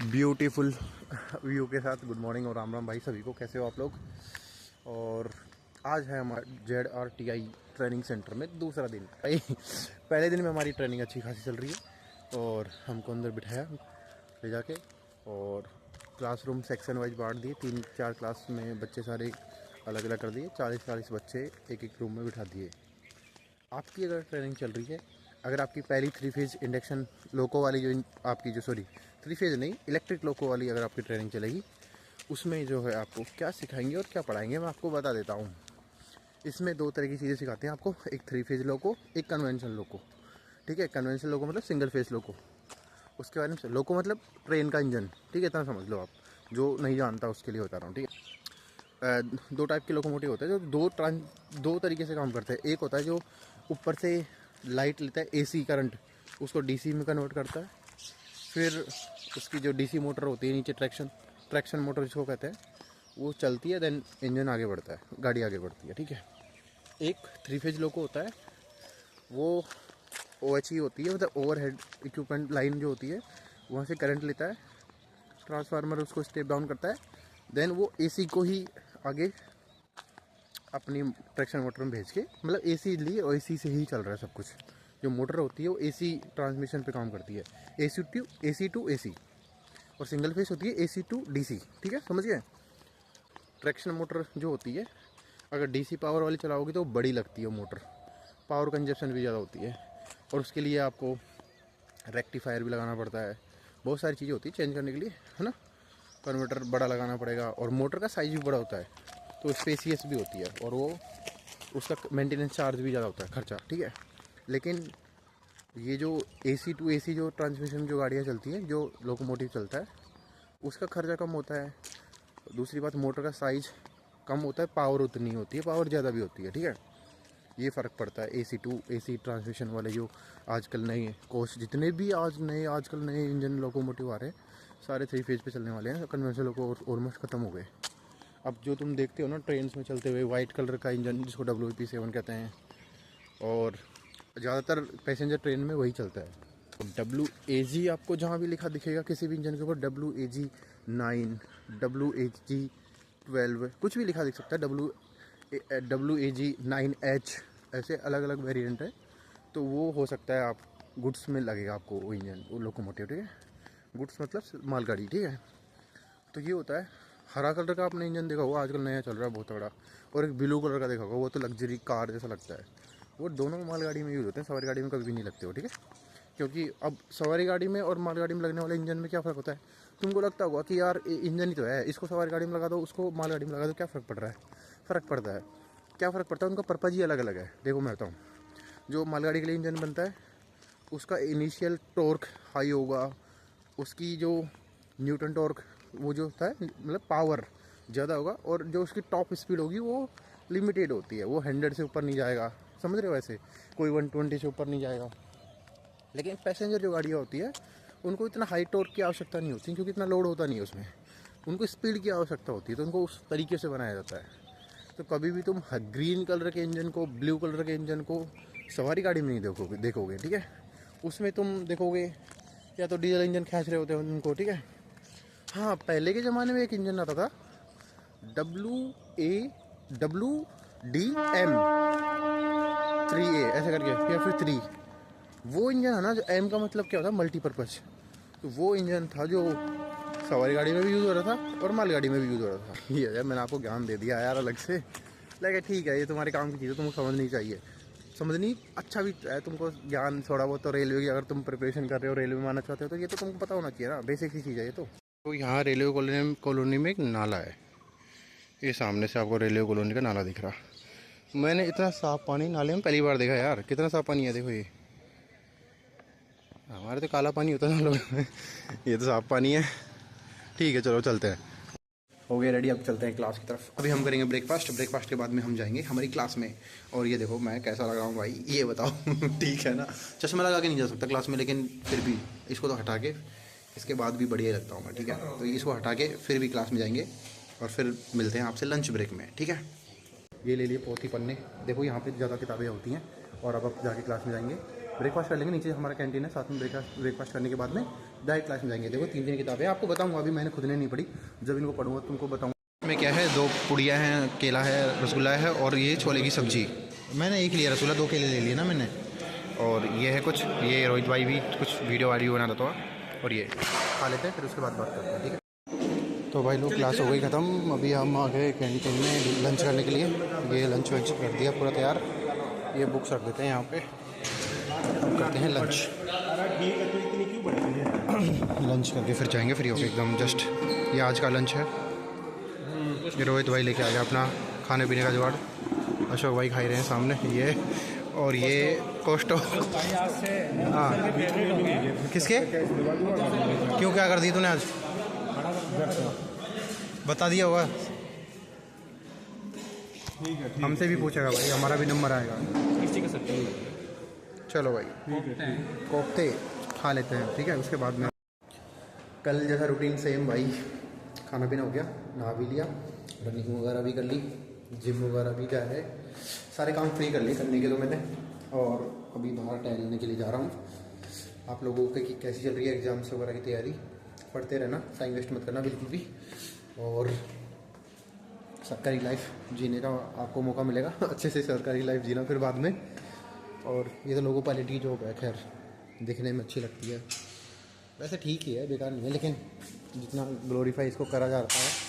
Beautiful view के साथ good morning और राम राम भाई सभी को। कैसे हो आप लोग। और आज है हमारा ZRTI ट्रेनिंग सेंटर में दूसरा दिन। पहले दिन में हमारी ट्रेनिंग अच्छी खासी चल रही है और हमको अंदर बिठाया ले जाके और क्लासरूम सेक्शन वाइज बांट दिए। 3-4 क्लास में बच्चे सारे अलग अलग कर दिए। 40-40 बच्चे एक एक रूम में बिठा दिए। आपकी अगर ट्रेनिंग चल रही है, अगर आपकी पहली 3 फेज़ इंडक्शन लोको वाली जो आपकी जो 3 फेज़ नहीं इलेक्ट्रिक लोको वाली अगर आपकी ट्रेनिंग चलेगी, उसमें जो है आपको क्या सिखाएंगे और क्या पढ़ाएंगे मैं आपको बता देता हूँ। इसमें 2 तरह की चीज़ें सिखाते हैं आपको, एक 3 फेज़ लोको, एक कन्वेंशनल लोको। ठीक है, कन्वेंशनल लोको मतलब सिंगल फेज़ लोको। उसके बारे में लोको मतलब ट्रेन का इंजन। ठीक है, इतना समझ लो आप, जो नहीं जानता उसके लिए बता रहा हूँ। ठीक है, 2 टाइप के लोकोमोटिव होते हैं जो 2 तरीके से काम करते हैं। एक होता है जो ऊपर से लाइट लेता है AC करंट, उसको DC में कन्वर्ट करता है। फिर उसकी जो DC मोटर होती है नीचे, ट्रैक्शन मोटर जिसको कहते हैं, वो चलती है, देन इंजन आगे बढ़ता है, गाड़ी आगे बढ़ती है। ठीक है, एक 3 फेज लोको होता है, वो OHE होती है, मतलब ओवरहेड इक्विपमेंट लाइन जो होती है, वहाँ से करंट लेता है, ट्रांसफार्मर उसको स्टेप डाउन करता है, देन वो AC को ही आगे अपनी ट्रैक्शन मोटर में भेज के, मतलब AC लिए और AC से ही चल रहा है सब कुछ। जो मोटर होती है वो AC ट्रांसमिशन पे काम करती है, AC टू AC, और सिंगल फेस होती है AC टू DC। ठीक है, समझ गए। ट्रैक्शन मोटर जो होती है, अगर DC पावर वाली चलाओगी तो बड़ी लगती है मोटर, पावर कंजप्शन भी ज़्यादा होती है, और उसके लिए आपको रेक्टिफायर भी लगाना पड़ता है। बहुत सारी चीज़ें होती है चेंज करने के लिए, है ना। कन्वर्टर बड़ा लगाना पड़ेगा, और मोटर का साइज़ भी बड़ा होता है, तो स्पेसियस भी होती है, और वो उसका मेंटेनेंस चार्ज भी ज़्यादा होता है, खर्चा। ठीक है, लेकिन ये जो AC टू AC जो ट्रांसमिशन जो गाड़ियाँ चलती हैं, जो लोकोमोटिव चलता है, उसका खर्चा कम होता है। दूसरी बात, मोटर का साइज़ कम होता है, पावर उतनी होती है, पावर ज़्यादा भी होती है। ठीक है, ये फ़र्क पड़ता है AC टू AC ट्रांसमिशन वाले जो आजकल नए कोर्स, जितने भी आजकल नए इंजन लोकोमोटिव आ रहे हैं, सारे 3 फेज पे चलने वाले हैं। कन्वेंशनल लोको ऑलमोस्ट ख़त्म हो गए। अब जो तुम देखते हो ना ट्रेन में चलते हुए, वाइट कलर का इंजन जिसको WP7 कहते हैं, और ज़्यादातर पैसेंजर ट्रेन में वही चलता है। WAG आपको जहाँ भी लिखा दिखेगा किसी भी इंजन के ऊपर, WAG9, WAG12, कुछ भी लिखा दिख सकता है। WAG9H, ऐसे अलग अलग वेरिएंट है। तो वो हो सकता है आप गुड्स में लगेगा आपको वो इंजन, वो लोकोमोटिव। ठीक है, गुड्स मतलब मालगाड़ी। ठीक है, तो ये होता है। हरा कलर का आपने इंजन देखा होगा, आजकल नया चल रहा है बहुत तगड़ा, और एक ब्लू कलर का देखा होगा, वो तो लग्जरी कार जैसा लगता है। वो दोनों मालगाड़ी में यूज़ होते हैं, सवारी गाड़ी में कभी भी नहीं लगते हो। ठीक है, क्योंकि अब सवारी गाड़ी में और मालगाड़ी में लगने वाले इंजन में क्या फ़र्क होता है। तुमको लगता होगा कि यार इंजन ही तो है, इसको सवारी गाड़ी में लगा दो, उसको मालगाड़ी में लगा दो, क्या फ़र्क पड़ रहा है। फ़र्क पड़ता है। क्या फ़र्क पड़ता है, उनका पर्पज़ ही अलग अलग है। देखो मैं बताऊँ, जो मालगाड़ी के लिए इंजन बनता है, उसका इनिशियल टॉर्क हाई होगा, उसकी जो न्यूटन टॉर्क वो जो होता है, मतलब पावर ज़्यादा होगा, और जो उसकी टॉप स्पीड होगी वो लिमिटेड होती है, वो 100 से ऊपर नहीं जाएगा, समझ रहे हो। वैसे कोई 120 से ऊपर नहीं जाएगा। लेकिन पैसेंजर जो गाड़ियाँ होती है, उनको इतना हाई टॉर्क की आवश्यकता नहीं होती, क्योंकि इतना लोड होता नहीं है उसमें। उनको स्पीड की आवश्यकता होती है, तो उनको उस तरीके से बनाया जाता है। तो कभी भी तुम ग्रीन कलर के इंजन को, ब्लू कलर के इंजन को सवारी गाड़ी में नहीं देखोगे। ठीक है, उसमें तुम देखोगे या तो डीजल इंजन खींच रहे होते हैं उनको। ठीक है, हाँ, पहले के ज़माने में एक इंजन आता था, WAWDM 3A ऐसे करके, या फिर 3। वो इंजन है ना, जो M का मतलब क्या होता है, मल्टीपर्पज़। तो वो इंजन था जो सवारी गाड़ी में भी यूज़ हो रहा था और मालगाड़ी में भी यूज़ हो रहा था। ये है, मैंने आपको ज्ञान दे दिया यार अलग से। लगे ठीक है, ये तुम्हारे काम की चीज़ है, तुमको समझनी चाहिए। समझनी अच्छा भी है तुमको ज्ञान थोड़ा बहुत। तो रेलवे की अगर तुम प्रिपरेशन कर रहे हो, रेलवे में आना चाहते हो, तो ये तो तुमको पता होना चाहिए ना, बेसिक सी चीज़ है ये तो यहाँ रेलवे कॉलोनी में एक नाला है, ये सामने से आपको रेलवे कॉलोनी का नाला दिख रहा। मैंने इतना साफ़ पानी नाले में पहली बार देखा यार। कितना साफ़ पानी है, देखो ये। हमारे तो काला पानी होता है नालों में, ये तो साफ़ पानी है। ठीक है, चलो चलते हैं। हो गए रेडी, अब चलते हैं क्लास की तरफ। अभी हम करेंगे ब्रेकफास्ट के बाद में हम जाएंगे हमारी क्लास में। और ये देखो मैं कैसा लग रहा हूँ भाई, ये बताओ। ठीक है ना, चश्मा लगा के नहीं जा सकता क्लास में, लेकिन फिर भी इसको तो हटा के, इसके बाद भी बढ़िया लगता हूँ मैं। ठीक है, तो इसको हटा के फिर भी क्लास में जाएंगे, और फिर मिलते हैं आपसे लंच ब्रेक में। ठीक है, ये ले लिए पोथी पन्ने, देखो यहाँ पे ज़्यादा किताबें होती हैं। और अब जाके क्लास में जाएंगे, ब्रेकफास्ट कर लेंगे। नीचे हमारा कैंटीन है, साथ में ब्रेकफास्ट करने के बाद में डायरेक्ट क्लास में जाएंगे। देखो 3 किताबें आपको बताऊंगा, अभी मैंने खुद ने नहीं पढ़ी, जब इनको पढ़ूंगा तुमको बताऊंगा। में क्या है, 2 पुड़िया हैं, केला है, रसगुल्ला है और ये छोले की सब्जी। मैंने एक लिया रसगुल्ला, 2 केले ले लिए ना मैंने। और ये है कुछ, ये रोहित भाई भी कुछ वीडियो बना रहा था, और ये खा लेते हैं फिर उसके बाद बात करते हैं, ठीक है। तो भाई लोग क्लास हो गई ख़त्म, अभी हम आ गए कैंटीन में लंच करने के लिए। ये लंच वंच कर दिया पूरा तैयार, ये बुक्स रख देते हैं यहाँ पे, अब करते हैं लंच। लंच करके फिर जाएंगे फ्री होके एकदम जस्ट। ये आज का लंच है। ये रोहित भाई लेके आ गया अपना खाने पीने का जुगाड़, अशोक भाई खा रहे हैं सामने ये, और ये कोस्टो। हाँ किसके क्यों, क्या कर दी तूने आज, बता दिया होगा, हमसे भी पूछेगा भाई, हमारा भी नंबर आएगा। चलो भाई कोफ्ते खा लेते हैं, ठीक है। उसके बाद में कल जैसा रूटीन सेम भाई, खाना पीना हो गया, नहा भी लिया, रनिंग वगैरह भी कर ली, जिम वगैरह भी जा है, सारे काम फ्री कर लिए करने के तो मैंने। और अभी बाहर टहलने के लिए जा रहा हूँ। आप लोगों की कैसी चल रही है एग्ज़ाम्स वगैरह की तैयारी, पढ़ते रहना, टाइम वेस्ट मत करना बिल्कुल भी, और सरकारी लाइफ जीने का आपको मौका मिलेगा अच्छे से सरकारी लाइफ जीना फिर बाद में। और ये तो लोगो पायलट की जॉब है, खैर दिखने में अच्छी लगती है, वैसे ठीक ही है, बेकार नहीं है, लेकिन जितना ग्लोरीफाई इसको करा जा रहा है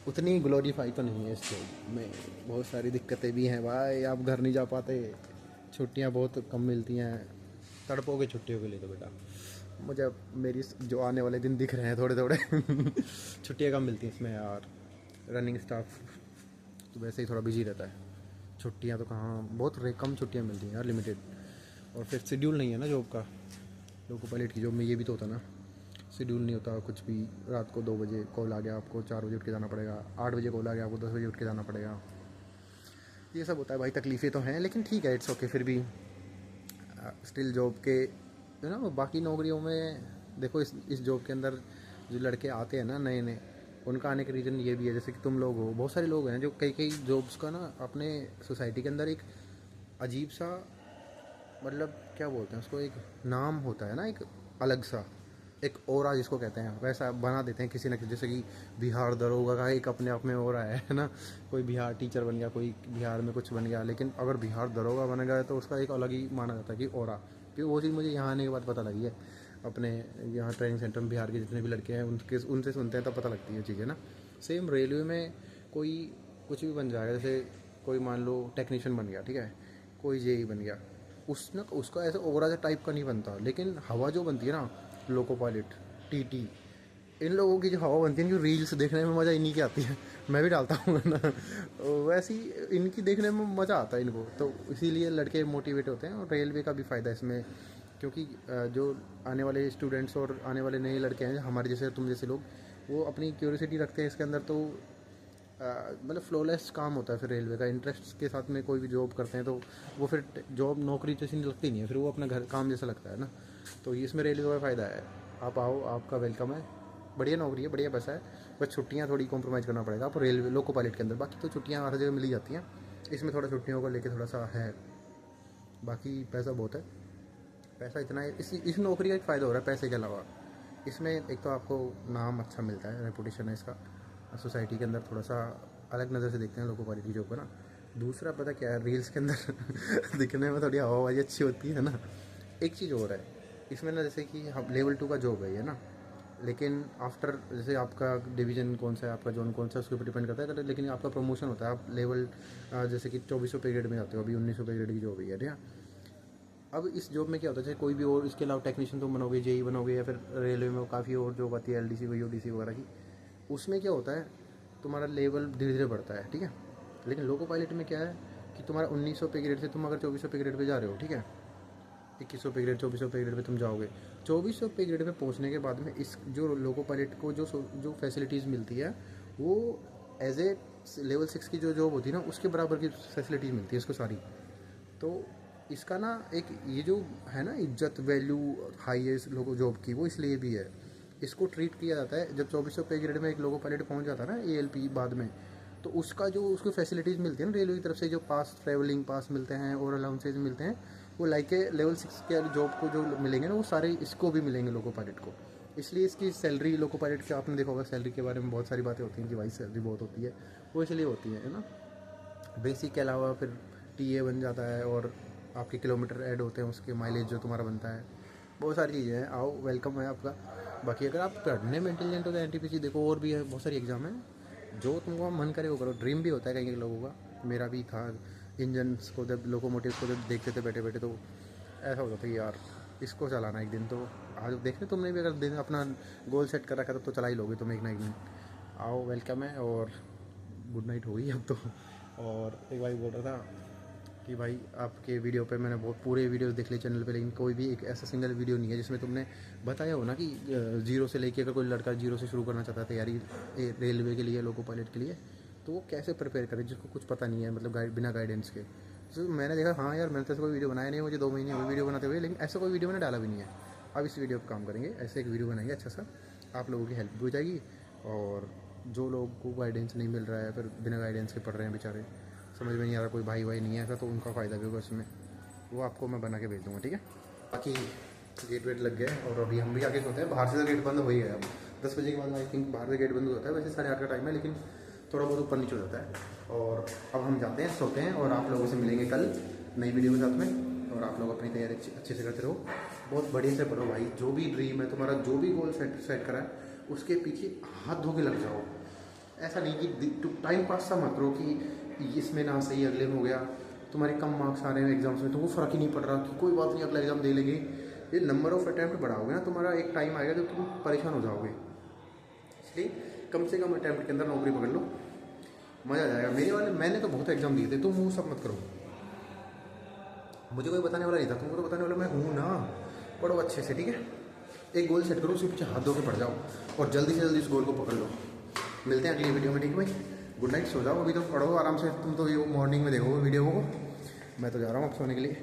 उतनी ग्लोरीफाई तो नहीं है इस जॉब में। बहुत सारी दिक्कतें भी हैं भाई, आप घर नहीं जा पाते, छुट्टियां बहुत कम मिलती हैं, तड़पोगे छुट्टियों के लिए तो बेटा। मुझे मेरी जो आने वाले दिन दिख रहे हैं थोड़े थोड़े छुट्टियां कम मिलती हैं इसमें यार। रनिंग स्टाफ तो वैसे ही थोड़ा बिजी रहता है, छुट्टियां तो कहाँ, बहुत कम छुट्टियां मिलती हैं यार, लिमिटेड। और फिर शेड्यूल नहीं है ना जॉब का, लोको पायलट की जॉब में ये भी तो होता ना, शेड्यूल नहीं होता कुछ भी। रात को 2 बजे कॉल आ गया, आपको 4 बजे उठ के जाना पड़ेगा, 8 बजे कॉल आ गया, आपको 10 बजे उठ के जाना पड़ेगा। ये सब होता है भाई, तकलीफ़ें तो हैं, लेकिन ठीक है, इट्स ओके। फिर भी स्टिल जॉब के ना, बाकी नौकरियों में देखो, इस जॉब के अंदर जो लड़के आते हैं ना नए नए, उनका आने का रीज़न ये भी है, जैसे कि तुम लोग हो, बहुत सारे लोग हैं जो कई जॉब्स का ना अपने सोसाइटी के अंदर एक अजीब सा, मतलब क्या बोलते हैं उसको, एक नाम होता है ना, एक अलग सा, एक ओरा जिसको कहते हैं, वैसा बना देते हैं किसी न किसी। जैसे कि बिहार दरोगा का एक अपने आप में ओरा है ना, कोई बिहार टीचर बन गया, कोई बिहार में कुछ बन गया, लेकिन अगर बिहार दरोगा बन गया तो उसका एक अलग ही माना जाता है कि ओरा। क्योंकि वो चीज़ मुझे यहाँ आने के बाद पता लगी है, अपने यहाँ ट्रेनिंग सेंटर में बिहार के जितने भी लड़के हैं उनसे सुनते हैं तब पता लगती है चीज़ें ना। सेम रेलवे में कोई कुछ भी बन जाएगा, जैसे कोई मान लो टेक्नीशियन बन गया, ठीक है, कोई जेई बन गया, उसका ऐसा ओवरा टाइप का नहीं बनता, लेकिन हवा जो बनती है ना, लोको पायलट, टीटी, इन लोगों की जो हवा बनती है, जो रील्स देखने में मज़ा इन्हीं की आती है, मैं भी डालता हूँ ना, वैसे ही इनकी देखने में मज़ा आता है इनको, तो इसीलिए लड़के मोटिवेट होते हैं। और रेलवे का भी फ़ायदा है इसमें, क्योंकि जो आने वाले स्टूडेंट्स और आने वाले नए लड़के हैं हमारे जैसे, तुम जैसे लोग, वो अपनी क्यूरियोसिटी रखते हैं इसके अंदर, तो मतलब फ्लॉलेस काम होता है फिर रेलवे का। इंटरेस्ट के साथ में कोई भी जॉब करते हैं तो वो फिर जॉब नौकरी जैसी नहीं लगती नहीं है, फिर वो अपना घर काम जैसा लगता है ना। तो इसमें रेलवे का फ़ायदा है, आप आओ, आपका वेलकम है, बढ़िया नौकरी है, बढ़िया पैसा है, बस छुट्टियाँ थोड़ी कॉम्प्रोमाइज़ करना पड़ेगा आपको रेलवे लोको पायलट के अंदर। बाकी तो छुट्टियाँ हर जगह मिल ही जाती हैं, इसमें थोड़ा छुट्टियों को लेकर थोड़ा सा है, बाकी पैसा बहुत है। पैसा इतना है, इस नौकरी का एक फ़ायदा हो रहा है पैसे के अलावा, इसमें एक तो आपको नाम अच्छा मिलता है, रेपुटेशन है इसका, सोसाइटी के अंदर थोड़ा सा अलग नज़र से देखते हैं लोको पायलट की जॉब को ना। दूसरा पता क्या है, रील्स के अंदर दिखने में थोड़ी हवाबाजी अच्छी होती है ना। एक चीज़ और है इसमें ना, जैसे कि हम लेवल 2 का जॉब है ये ना, लेकिन आफ्टर जैसे आपका डिवीज़न कौन सा है, आपका जोन कौन सा है, उसके ऊपर डिपेंड करता है, लेकिन आपका प्रमोशन होता है, आप लेवल जैसे कि 2400 पे ग्रेड में जाते हो, अभी 1900 पे ग्रेड की जॉब है, ठीक है। अब इस जॉब में क्या होता है, चाहे कोई भी और इसके अलावा टेक्नीशियन तुम बनोगे, जेई बनोगे, या फिर रेलवे में काफ़ी और जॉब आती है, एलडीसी वही ओडीसी वगैरह की, उसमें क्या होता है, तुम्हारा लेवल धीरे धीरे बढ़ता है, ठीक है। लेकिन लोको पायलट में क्या है कि तुम्हारा 1900 पे ग्रेड से तुम अगर 2400 पे ग्रेड पे जा रहे हो, ठीक है, 2100 पे ग्रेड, 2400 पे ग्रेड पे तुम जाओगे, 2400 पे ग्रेड पे पहुंचने के बाद में इस जो लोको पायलट को जो फैसिलिटीज़ मिलती है, वो एज ए लेवल 6 की जो जॉब होती है ना, उसके बराबर की फैसिलिटीज़ मिलती है इसको सारी। तो इसका ना एक ये जो है ना इज्जत, वैल्यू हाई है इस लोगों जॉब की, वो इसलिए भी है, इसको ट्रीट किया जाता है। जब 2400 पे ग्रेड में एक लोगो पायलट पहुंच जाता है ना एएलपी बाद में, तो उसका जो उसको फैसिलिटीज़ मिलती है ना रेलवे की तरफ से, जो पास, ट्रैवलिंग पास मिलते हैं और अलाउंसेज मिलते हैं, वो लाइक के लेवल 6 के जॉब को जो मिलेंगे ना, वो सारे इसको भी मिलेंगे लोको पायलट को। इसलिए इसकी सैलरी लोको पायलट की आपने देखा होगा, सैलरी के बारे में बहुत सारी बातें होती हैं कि भाई सैलरी बहुत होती है, वो इसलिए होती है ना। बेसिक के अलावा फिर टीए बन जाता है और आपके किलोमीटर ऐड होते हैं, उसके माइलेज जो तुम्हारा बनता है, बहुत सारी चीज़ें हैं। आओ, वेलकम है आपका। बाकी अगर आप पढ़ने में इंटेलिजेंट हो तो एनटीपीसी देखो, और भी है बहुत सारी एग्ज़ाम है, जो तुमको मन करे वो करो। ड्रीम भी होता है कई लोगों का, मेरा भी था। इंजन्स को जब, लोकोमोटिव को जब देखते थे बैठे बैठे, तो ऐसा होता था कि यार इसको चलाना एक दिन। तो आज देख रहे तुमने भी अगर दिन अपना गोल सेट कर रखा तो चला ही लोगे तुम एक ना एक दिन। आओ, वेलकम है। और गुड नाइट हो गई अब तो। और एक भाई बोल रहा था कि भाई आपके वीडियो पे मैंने बहुत पूरे वीडियोस देख लिए चैनल पे, लेकिन कोई भी एक ऐसा सिंगल वीडियो नहीं है जिसमें तुमने बताया हो ना कि जीरो से लेके, अगर कोई लड़का जीरो से शुरू करना चाहता है तैयारी रेलवे के लिए, लोको पायलट के लिए, तो वो कैसे प्रिपेयर करे जिसको कुछ पता नहीं है, मतलब बिना गाइडेंस के। तो मैंने देखा हाँ यार, मैंने तो ऐसा कोई वीडियो बनाया नहीं, मुझे 2 महीने हुए वीडियो बनाते हुए, लेकिन ऐसा कोई वीडियो मैंने डाला भी नहीं है। अब इस वीडियो पर काम करेंगे, ऐसे एक वीडियो बनाएंगे अच्छा सा, आप लोगों की हेल्प भी हो जाएगी। और जो लोग को गाइडेंस नहीं मिल रहा है, फिर बिना गाइडेंस के पढ़ रहे हैं बेचारे, समझ में नहीं आ रहा, कोई भाई नहीं है ऐसा, तो उनका फ़ायदा भी होगा उसमें, वो आपको मैं बना के भेज दूँगा, ठीक है। बाकी गेट वेट लग गए और अभी हम भी आगे सोते हैं। बाहर से तो गेट बंद हो ही गया, अब 10 बजे के बाद आई थिंक बाहर से गेट बंद हो जाता है। वैसे 8:30 का टाइम है, लेकिन थोड़ा बहुत ऊपर नीचे हो जाता है। और अब हम जाते हैं, सोते हैं, और आप लोगों से मिलेंगे कल नई वीडियो के साथ में। और आप लोग अपनी तैयारी अच्छे से करते रहो, बहुत बढ़िया से पढ़ो भाई। जो भी ड्रीम है तुम्हारा, जो भी गोल सेट करा है, उसके पीछे हाथ धो के लग जाओ। ऐसा नहीं कि टाइम पास सा मत करो कि इसमें ना सही अगले में हो गया, तुम्हारे कम मार्क्स आ रहे हैं एग्जाम्स में, तुमको फ़र्क ही नहीं पड़ रहा कि कोई बात नहीं अगला एग्ज़ाम दे लेंगे। ये नंबर ऑफ अटैम्प्ट बढ़ाओगे ना, तुम्हारा एक टाइम आएगा जब तुम परेशान हो जाओगे। इसलिए कम से कम अटैम्प्ट के अंदर नौकरी पकड़ लो, मज़ा आ जाएगा। मैंने तो बहुत एग्जाम दिए थे, तुम वो सब मत करो। मुझे कोई बताने वाला नहीं था, तुमको तो बताने वाला मैं हूँ ना। पढ़ो अच्छे से, ठीक है। एक गोल सेट करो, उसके पीछे हाथ धो के पड़ जाओ, और जल्दी से जल्दी उस गोल को पकड़ लो। मिलते हैं अगली वीडियो में, ठीक है भाई। गुड नाइट, सो जाओ। अभी तो पढ़ो आराम से, तुम तो ये मॉर्निंग में देखोगे वीडियो को, मैं तो जा रहा हूँ अब सोने के लिए।